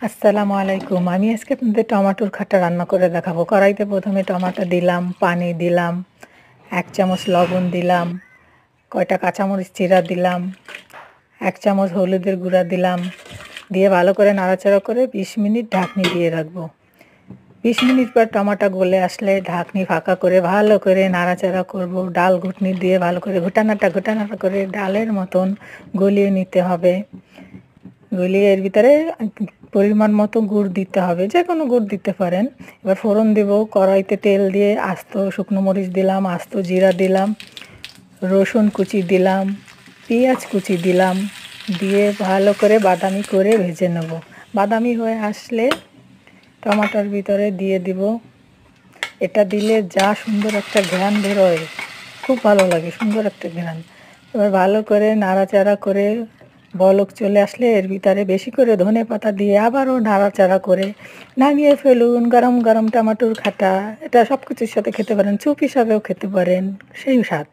আসসালামু আলাইকুম। আমি আজকে আপনাদের টমেটোর খাট্টা রান্না করে দেখাবো। কড়াইতে প্রথমে টমেটো দিলাম, পানি দিলাম, ১ চামচ লবণ দিলাম, কয়টা কাঁচামরিচ চিরা দিলাম, ১ চামচ হলুদের গুঁড়া দিলাম, দিয়ে ভালো করে নাড়াচাড়া করে ২০ মিনিট ঢাকনি দিয়ে রাখবো। ২০ মিনিট পর টমেটো গলে আসলে ঢাকনি ফাঁকা করে ভালো করে নাড়াচাড়া করব। ডাল ঘুটনি দিয়ে ভালো করে ঘোটানাটা করে ডালের মতন গলিয়ে নিতে হবে। গলিয়ে এর ভিতরে পরিমাণ মতো গুড় দিতে হবে, যে কোনো গুড় দিতে পারেন। এবার ফোড়ন দেব, কড়াইতে তেল দিয়ে আস্ত শুকনো মরিচ দিলাম, আস্ত জিরা দিলাম, রসুন কুচি দিলাম, পেঁয়াজ কুচি দিলাম, দিয়ে ভালো করে বাদামি করে ভেজে নেব। বাদামি হয়ে আসলে টমাটোর ভিতরে দিয়ে দিব। এটা দিলে যা সুন্দর একটা ঘ্রাণ বেরোয়, খুব ভালো লাগে, সুন্দর একটা ঘ্রাণ। এবার ভালো করে নাড়াচাড়া করে বলক চলে আসলে এর ভিতরে বেশি করে ধনেপাতা দিয়ে আবারও নাড়াচাড়া করে নামিয়ে ফেলুন। গরম গরম টমেটোর খাটা, এটা সব কিছুর সাথে খেতে পারেন, স্যুপ হিসাবেও খেতে পারেন, সেই স্বাদ।